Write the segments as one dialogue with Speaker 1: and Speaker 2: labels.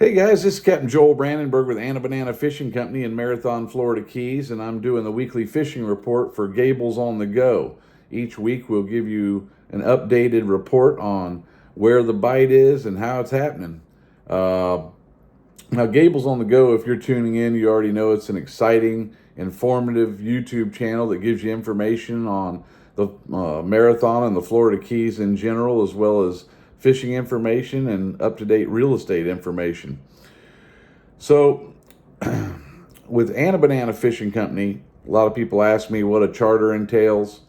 Speaker 1: Hey guys, this is Captain Joel Brandenburg with Anna Banana Fishing Company in Marathon, Florida Keys, and I'm doing the weekly fishing report for Gables on the Go. Each week we'll give you an updated report on where the bite is and how it's happening. Now, Gables on the Go, if you're tuning in, you already know it's an exciting, informative YouTube channel that gives you information on the marathon and the Florida Keys in general, as well as fishing information and up-to-date real estate information. So, with Anna Banana Fishing Company, a lot of people ask me what a charter entails.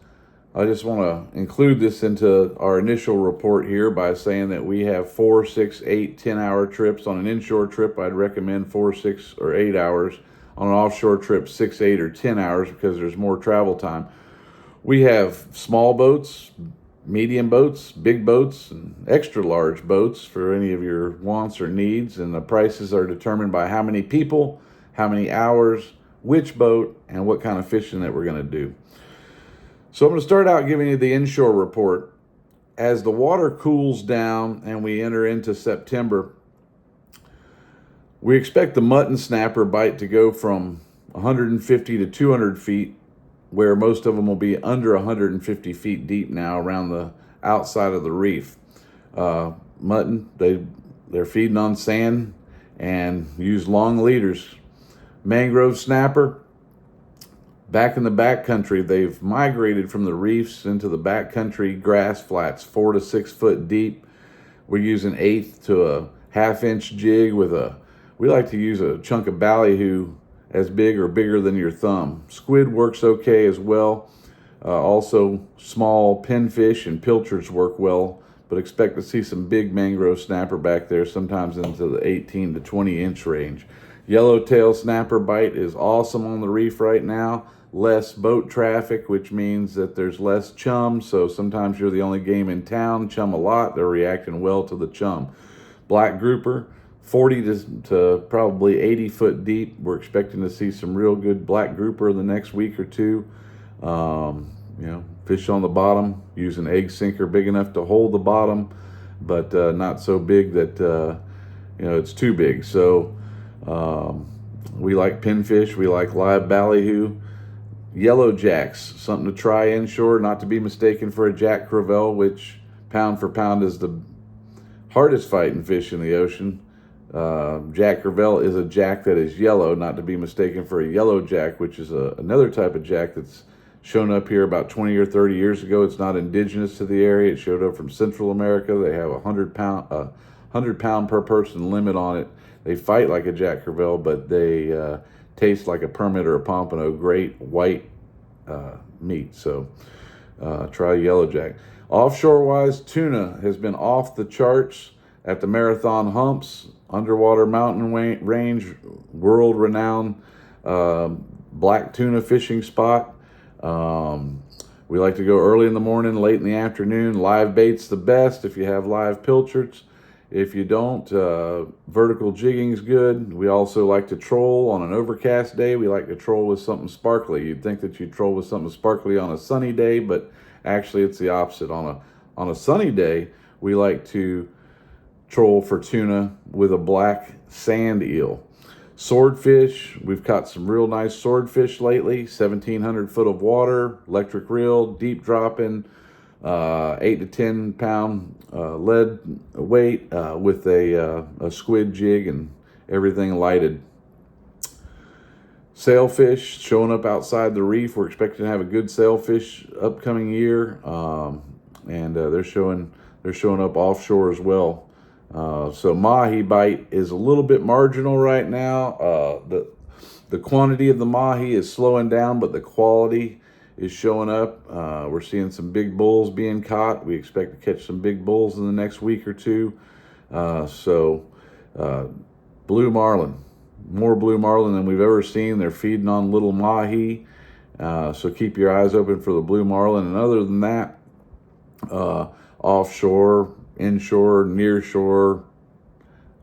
Speaker 1: I just want to include this into our initial report here by saying that we have 4, 6, 8, 10-hour trips. On an inshore trip, I'd recommend 4, 6, or 8 hours. On an offshore trip, 6, 8, or 10 hours because there's more travel time. We have small boats, medium boats, big boats, and extra large boats for any of your wants or needs, and the prices are determined by how many people, how many hours, which boat, and what kind of fishing that we're going to do. So I'm going to start out giving you the inshore report. As the water cools down and we enter into September, we expect the mutton snapper bite to go from 150 to 200 feet, where most of them will be under 150 feet deep now around the outside of the reef. Mutton, they're feeding on sand and use long leaders. Mangrove snapper, back in the backcountry, they've migrated from the reefs into the backcountry grass flats, 4 to 6 foot deep. We use an 1/8 to a 1/2 inch jig we like to use a chunk of ballyhoo as big or bigger than your thumb. Squid works okay as well. Also, small pinfish and pilchards work well, but expect to see some big mangrove snapper back there, sometimes into the 18 to 20 inch range. Yellowtail snapper bite is awesome on the reef right now. Less boat traffic, which means that there's less chum, so sometimes you're the only game in town. Chum a lot, they're reacting well to the chum. Black grouper, 40 to probably 80 foot deep. We're expecting to see some real good black grouper in the next week or two. Fish on the bottom, use an egg sinker big enough to hold the bottom, but not so big that it's too big. So we like pinfish, we like live ballyhoo. Yellow jacks, something to try inshore, not to be mistaken for a jack crevalle, which pound for pound is the hardest fighting fish in the ocean. Jack crevalle is a jack that is yellow, not to be mistaken for a yellow jack, which is another type of jack that's shown up here about 20 or 30 years ago. It's not indigenous to the area. It showed up from Central America. They have a 100 pound per person limit on it. They fight like a jack crevalle, but they taste like a permit or a pompano. Great white meat. So try yellow jack. Offshore wise, tuna has been off the charts at the Marathon Humps, underwater mountain range, world-renowned black tuna fishing spot. We like to go early in the morning, late in the afternoon. Live bait's the best if you have live pilchards. If you don't, vertical jigging's good. We also like to troll on an overcast day. We like to troll with something sparkly. You'd think that you'd troll with something sparkly on a sunny day, but actually it's the opposite. On a sunny day, we like to troll for tuna with a black sand eel. Swordfish, we've caught some real nice swordfish lately. 1,700 foot of water, electric reel, deep dropping, 8 to 10 pound lead weight with a squid jig and everything lighted. Sailfish showing up outside the reef. We're expecting to have a good sailfish upcoming year, and they're showing up offshore as well. So mahi bite is a little bit marginal right now. The quantity of the mahi is slowing down, but the quality is showing up. We're seeing some big bulls being caught. We expect to catch some big bulls in the next week or two. Blue marlin, more blue marlin than we've ever seen. They're feeding on little mahi. So keep your eyes open for the blue marlin. And other than that, offshore, inshore, near shore,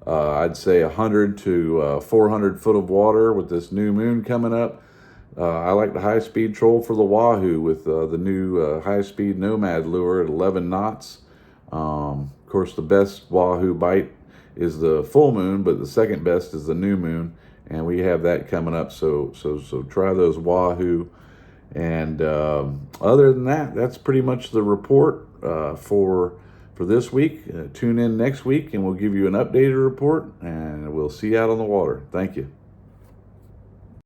Speaker 1: I'd say 100 to 400 foot of water with this new moon coming up. I like the high-speed troll for the wahoo with the new high-speed nomad lure at 11 knots. Of course, the best wahoo bite is the full moon, but the second best is the new moon, and we have that coming up. So try those wahoo. And other than that, that's pretty much the report for this week. Tune in next week, and we'll give you an updated report, and we'll see you out on the water. Thank you.